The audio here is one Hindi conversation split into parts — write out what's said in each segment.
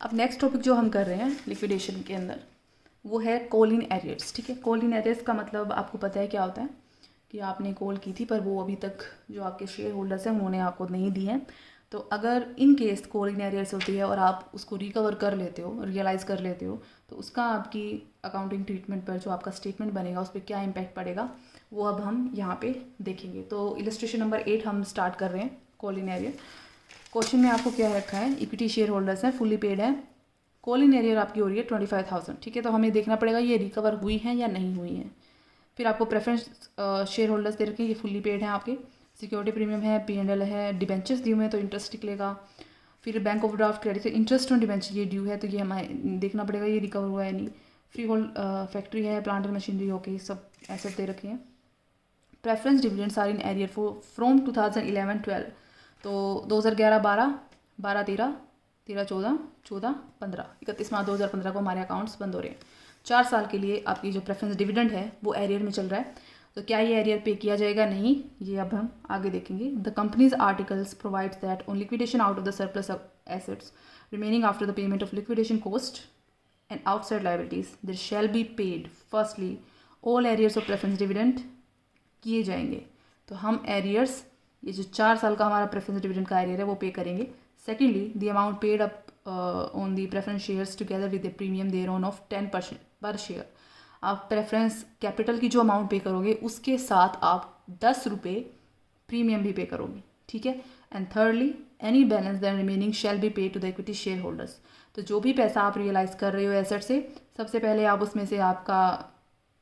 अब नेक्स्ट टॉपिक जो हम कर रहे हैं लिक्विडेशन के अंदर वो है कॉल इन एरियर्स। ठीक है, कॉल इन एरियर्स का मतलब आपको पता है क्या होता है कि आपने कॉल की थी पर वो अभी तक जो आपके शेयर होल्डर्स हैं उन्होंने आपको नहीं दी हैं। तो अगर in case call in arrears होती है और आप उसको रिकवर कर लेते हो, रियलाइज़ कर लेते हो, तो उसका आपकी अकाउंटिंग ट्रीटमेंट पर जो आपका स्टेटमेंट बनेगा उस पर क्या इम्पैक्ट पड़ेगा वो अब हम यहाँ पे देखेंगे। तो इलस्ट्रेशन नंबर 8 हम स्टार्ट कर रहे हैं कॉल इन एरियर। क्वेश्चन में आपको क्या रखा है, इक्विटी शेयर होल्डर्स हैं, फुल्ली पेड है, कॉल इन एरियर आपकी हो रही है 25,000। ठीक है, तो हमें देखना पड़ेगा ये रिकवर हुई हैं या नहीं हुई हैं। फिर आपको प्रेफरेंस शेयर होल्डर्स दे रखे हैं, ये फुल्ली पेड हैं आपके, सिक्योरिटी प्रीमियम है, P&L है, डिबेंचर्स ड्यू हैं तो इंटरेस्ट निकलेगा। फिर bank overdraft credit, interest on debenture ये ड्यू है तो ये हमें देखना पड़ेगा ये रिकवर हुआ है नहीं। फ्री होल्ड फैक्ट्री है, प्लांट एंड मशीनरी, ओके, सब एसेट दे रखे हैं। Preference dividends are in arrear from 2011-12, तो 2011-12, 12-13, 13-14, 14-15, 31 मार्च 2015 को हमारे अकाउंट्स बंद हो रहे हैं। 4 साल के लिए आपकी जो प्रेफरेंस डिविडेंड है वो एरियर में चल रहा है, तो क्या ये एरियर पे किया जाएगा नहीं, ये अब हम आगे देखेंगे। The company's articles provides that on liquidation out of the surplus assets remaining after the payment of liquidation cost and outside liabilities there shall be paid firstly all arrears of preference dividend किए जाएंगे। तो हम एरियर्स, ये जो 4 साल का हमारा प्रेफरेंस डिविडेंड का एरियर है वो पे करेंगे। Secondly, the amount paid up on the preference shares together with the premium thereon of 10% per share. आप प्रेफरेंस कैपिटल की जो अमाउंट पे करोगे उसके साथ आप 10 रुपये प्रीमियम भी पे करोगे। ठीक है, and thirdly, any balance than remaining shall be pay to the equity shareholders. तो जो भी पैसा आप रियलाइज कर रहे हो एसेट से, सबसे पहले आप उसमें से आपका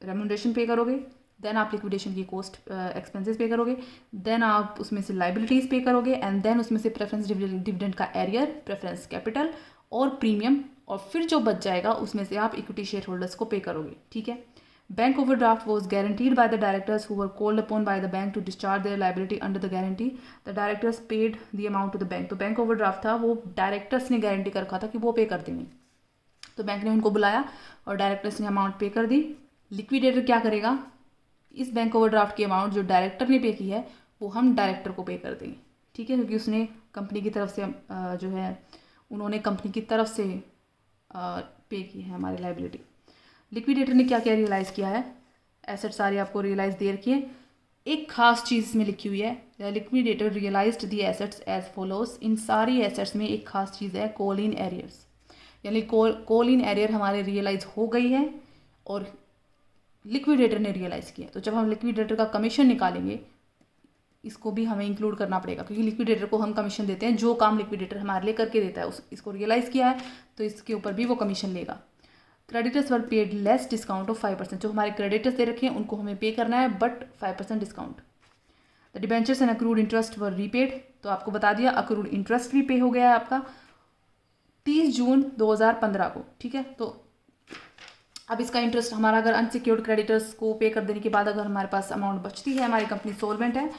रेम्यूनरेशन पे करोगे, देन आप लिक्विडेशन की कॉस्ट एक्सपेंसेस पे करोगे, देन आप उसमें से लाइबिलिटीज़ पे करोगे, एंड देन उसमें से प्रेफरेंस डिविडेंड का एरियर, प्रेफरेंस कैपिटल और प्रीमियम, और फिर जो बच जाएगा उसमें से आप इक्विटी शेयर होल्डर्स को पे करोगे। ठीक है, bank overdraft was guaranteed by the directors who were called upon by the bank to discharge their liability under the guarantee. The directors paid the amount to the bank. तो बैंक ओवरड्राफ्ट था वो डायरेक्टर्स ने गारंटी कर रखा था कि वो पे कर देंगे, तो बैंक ने उनको बुलाया और डायरेक्टर्स ने अमाउंट पे कर दी। लिक्विडेटर क्या करेगा, इस बैंक ओवरड्राफ्ट की अमाउंट जो डायरेक्टर ने पे की है वो हम डायरेक्टर को पे कर देंगे। ठीक है, क्योंकि उसने कंपनी की तरफ से जो है उन्होंने कंपनी की तरफ से पे की है हमारी लाइबिलिटी। लिक्विडेटर ने क्या क्या रियलाइज़ किया है, एसेट सारी आपको रियलाइज़ दे रखी है। एक खास चीज़ इसमें लिखी हुई है, liquidator realised the assets as follows. इन सारी एसेट्स में एक खास चीज़ है, कॉल इन एरियर्स, यानी कॉल इन एरियर हमारे रियलाइज हो गई है और लिक्विडेटर ने रियलाइज़ किया। तो जब हम लिक्विडेटर का कमीशन निकालेंगे इसको भी हमें इंक्लूड करना पड़ेगा, क्योंकि लिक्विडेटर को हम कमीशन देते हैं, जो काम लिक्विडेटर हमारे लिए करके देता है इसको रियलाइज़ किया है तो इसके ऊपर भी वो कमीशन लेगा। Creditors were paid less discount of 5%। जो हमारे क्रेडिटर्स दे रखे हैं उनको हमें पे करना है but 5% discount. The debentures and accrued interest were repaid. तो आपको बता दिया अक्रूड इंटरेस्ट भी पे हो गया है आपका 30 जून 2015 को। ठीक है, तो अब इसका इंटरेस्ट हमारा अगर अनसिक्योर्ड क्रेडिटर्स को पे कर देने के बाद अगर हमारे पास अमाउंट बचती है, हमारी कंपनी सोलवेंट है,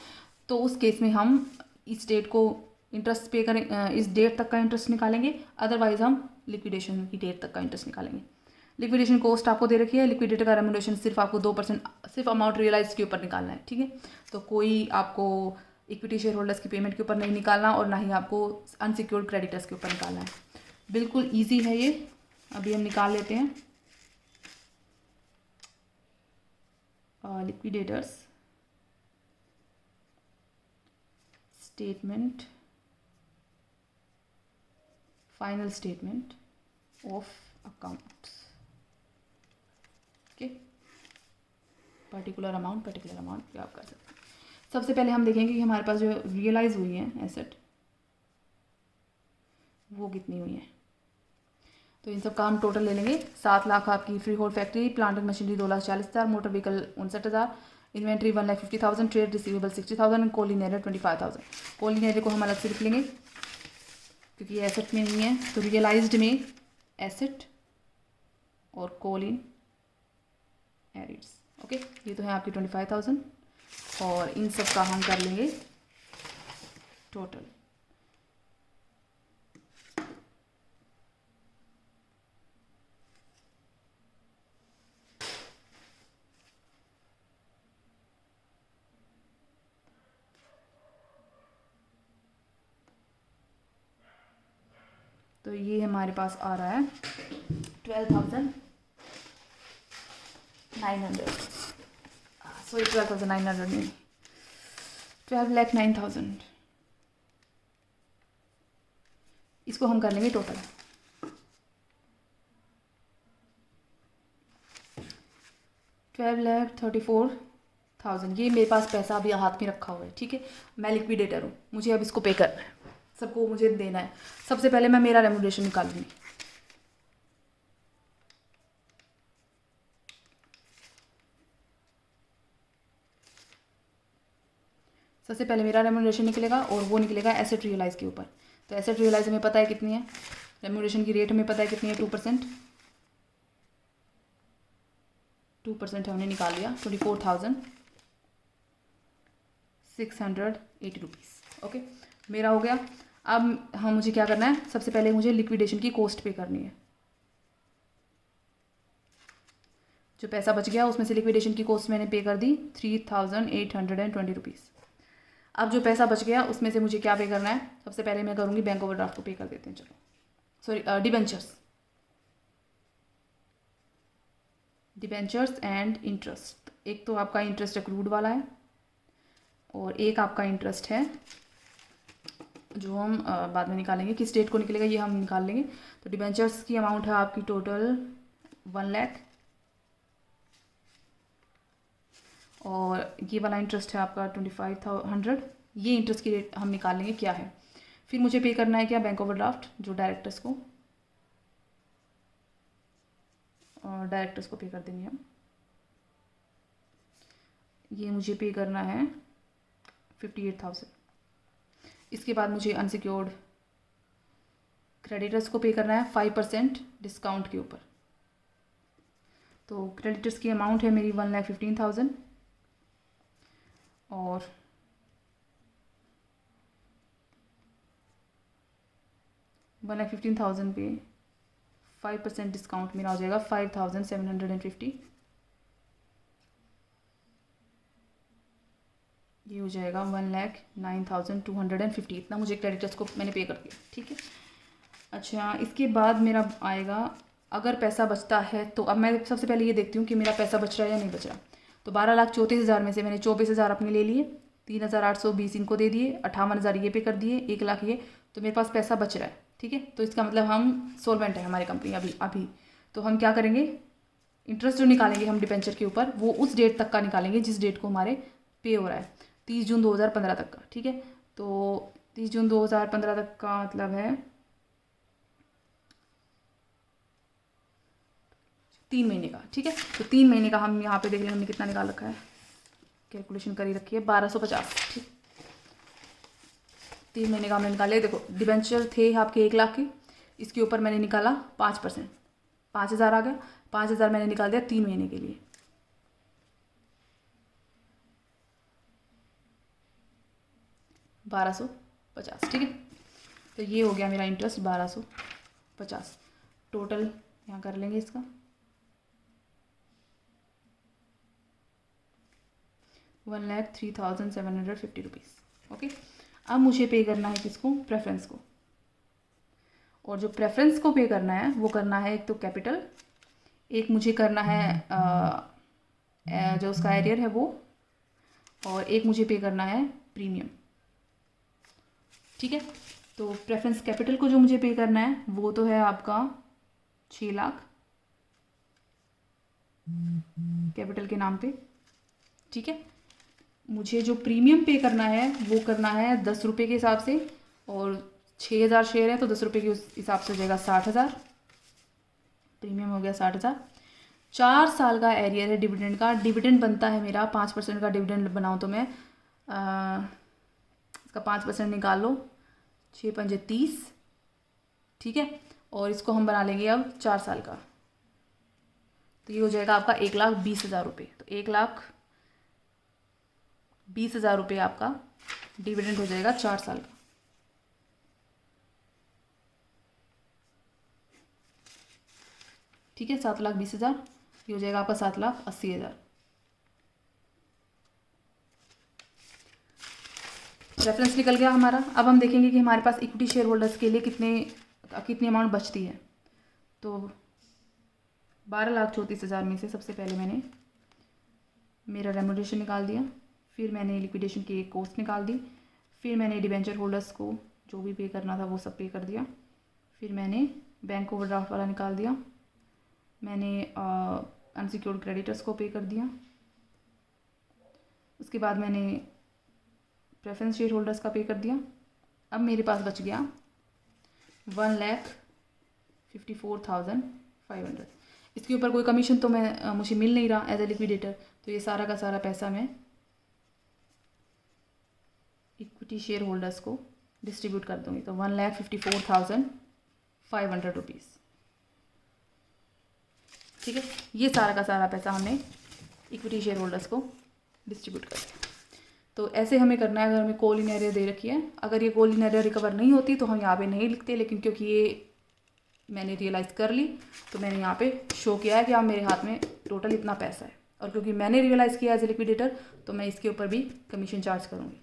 तो उस केस में हम इस डेट को इंटरेस्ट पे करें, इस डेट तक का इंटरेस्ट निकालेंगे, अदरवाइज हम लिक्विडेशन की डेट तक का इंटरेस्ट निकालेंगे। लिक्विडेशन कॉस्ट आपको दे रखी है, लिक्विडेटर का रेम्यूनरेशन सिर्फ आपको 2% सिर्फ अमाउंट रियलाइज के ऊपर निकालना है। ठीक है, तो कोई आपको इक्विटी शेयर होल्डर्स की पेमेंट के ऊपर नहीं निकालना और ना ही आपको अनसिक्योर्ड क्रेडिटर्स के ऊपर निकालना है। बिल्कुल ईजी है ये, अभी हम निकाल लेते हैं। Liquidators statement, final statement of accounts. Okay, particular amount क्या आप कर सकते हैं। सबसे पहले हम देखेंगे कि हमारे पास जो रियलाइज हुई है एसेट वो कितनी हुई है। तो इन सब का हम टोटल ले लेंगे। 7 लाख आपकी free hold factory, plant and machinery 2,40,000, motor vehicle 59,000, inventory 1,50,000, trade receivable 60,000 and call in arrear 25,000। Call in arrear को हम अलग से लिख लेंगे क्योंकि ये एसेट में नहीं है, तो रियलाइज्ड में एसेट और कॉल इन एरियर्स। ओके, ये तो है आपकी 25,000 और इन सब का हम कर लेंगे टोटल। तो ये हमारे पास आ रहा है 12,900, सॉरी 12,900 नहीं, 12,09,000। इसको हम कर लेंगे टोटल 12,34,000। ये मेरे पास पैसा अभी हाथ में रखा हुआ है, ठीक है। मैं लिक्विडेटर हूँ, मुझे अब इसको पे करना है, सबको मुझे देना है। सबसे पहले मैं मेरा रेम्यूनरेशन निकालूंगी। सबसे पहले मेरा रेम्यूनरेशन निकलेगा और वो निकलेगा एसेट रियलाइज के ऊपर। तो एसेट रियलाइज हमें पता है कितनी है, रेम्यूनरेशन की रेट हमें पता है कितनी है, 2%। 2% हमने निकाल लिया, 24,680 रुपीज़। ओके, मेरा हो गया। अब मुझे क्या करना है, सबसे पहले मुझे लिक्विडेशन की कॉस्ट पे करनी है। जो पैसा बच गया उसमें से लिक्विडेशन की कॉस्ट मैंने पे कर दी 3,820 रुपीज़। अब जो पैसा बच गया उसमें से मुझे क्या पे करना है, सबसे पहले मैं करूँगी बैंक ओवरड्राफ्ट को पे कर देते हैं। चलो सॉरी, डिबेंचर्स एंड इंटरेस्ट। एक तो आपका इंटरेस्ट एक्रूड वाला है और एक आपका इंटरेस्ट है जो हम बाद में निकालेंगे, किस डेट को निकलेगा ये हम निकाल लेंगे। तो डिबेंचर्स की अमाउंट है आपकी टोटल 1 लाख, और ये वाला इंटरेस्ट है आपका 2500। ये इंटरेस्ट की रेट हम निकाल लेंगे क्या है। फिर मुझे पे करना है क्या, बैंक ओवरड्राफ्ट, जो डायरेक्टर्स को पे कर देंगे हम। ये मुझे पे करना है 58,000। इसके बाद मुझे अनसिक्योर्ड क्रेडिटर्स को पे करना है 5% डिस्काउंट के ऊपर। तो क्रेडिटर्स की अमाउंट है मेरी 1,15,000 और 1,15,000 पे 5% डिस्काउंट मेरा हो जाएगा 5,750। ये हो जाएगा 1,09,250। इतना मुझे क्रेडिटर्स को मैंने पे कर दिया, ठीक है। अच्छा, इसके बाद मेरा आएगा अगर पैसा बचता है तो अब मैं सबसे पहले ये देखती हूँ कि मेरा पैसा बच रहा है या नहीं बच रहा। तो 12,34,000 में से मैंने 24,000 अपने ले लिए, 3,820 इनको दे दिए, 58,000 ये पे कर दिए, 1 लाख ये। तो मेरे पास पैसा बच रहा है, ठीक है। तो इसका मतलब हम सोलवेंट है हमारी कंपनी अभी। तो हम क्या करेंगे, इंटरेस्ट जो निकालेंगे हम डिबेंचर के ऊपर वो उस डेट तक का निकालेंगे जिस डेट को हमारे पे हो रहा है, 30 जून 2015 तक का, ठीक है। तो 30 जून 2015 तक का मतलब है 3 महीने का, ठीक है। तो 3 महीने का हम यहाँ पे देख लें हमने कितना निकाल रखा है, कैलकुलेशन करी रखी है 1250, ठीक। 3 महीने का हमने निकाले। देखो डिबेंचर थे आपके 1 लाख के, इसके ऊपर मैंने निकाला 5%, 5,000 आ गया। 5,000 मैंने निकाल दिया 3 महीने के लिए, 1250, ठीक है। तो ये हो गया मेरा इंटरेस्ट 1250। टोटल यहाँ कर लेंगे इसका 1,03,750 रुपीज़। ओके, अब मुझे पे करना है किसको, प्रेफरेंस को। और जो प्रेफरेंस को पे करना है वो करना है एक तो कैपिटल, एक मुझे करना है जो उसका एरियर है वो, और एक मुझे पे करना है प्रीमियम, ठीक है। तो प्रेफरेंस कैपिटल को जो मुझे पे करना है वो तो है आपका 6 लाख कैपिटल के नाम पे, ठीक है। मुझे जो प्रीमियम पे करना है वो करना है 10 रुपये के हिसाब से, और 6,000 शेयर है तो 10 रुपये के उस हिसाब से हो जाएगा 60,000। प्रीमियम हो गया 60,000। 4 साल का एरियर है डिविडेंड का। डिविडेंड बनता है मेरा 5% का डिविडेंड बनाऊँ तो मैं इसका 5% निकाल लो, 6 पंजे 30, ठीक है। और इसको हम बना लेंगे अब 4 साल का, तो ये हो जाएगा आपका 1,20,000 रुपये। तो 1,20,000 रुपये आपका डिविडेंड हो जाएगा 4 साल का, ठीक है। 7,20,000 ये हो जाएगा आपका 7,80,000। रेफरेंस निकल गया हमारा। अब हम देखेंगे कि हमारे पास इक्विटी शेयर होल्डर्स के लिए कितने कितनी अमाउंट बचती है। तो 12,34,000 में से सबसे पहले मैंने मेरा रेम्यूनरेशन निकाल दिया, फिर मैंने लिक्विडेशन की एक कॉस्ट निकाल दी, फिर मैंने डिबेंचर होल्डर्स को जो भी पे करना था वो सब पे कर दिया, फिर मैंने बैंक ओवरड्राफ्ट वाला निकाल दिया, मैंने अनसिक्योर्ड क्रेडिटर्स को पे कर दिया, उसके बाद मैंने प्रेफरेंस शेयर होल्डर्स का पे कर दिया। अब मेरे पास बच गया 1,54,500। इसके ऊपर कोई कमीशन तो मुझे मिल नहीं रहा एज ए लिक्विडेटर, तो ये सारा का सारा पैसा मैं इक्विटी शेयर होल्डर्स को डिस्ट्रीब्यूट कर दूंगी। तो 1,54,500 रुपीज़, ठीक है। ये सारा का सारा पैसा हमने इक्विटी शेयर होल्डर्स को डिस्ट्रीब्यूट कर दिया। तो ऐसे हमें करना है अगर हमें कॉल इन एरियर दे रखी है। अगर ये कॉल इन एरियर रिकवर नहीं होती तो हम यहाँ पे नहीं लिखते, लेकिन क्योंकि ये मैंने रियलाइज़ कर ली तो मैंने यहाँ पे शो किया है कि आप मेरे हाथ में टोटल इतना पैसा है, और क्योंकि मैंने रियलाइज़ किया एज ए लिक्विडेटर तो मैं इसके ऊपर भी कमीशन चार्ज करूँगी।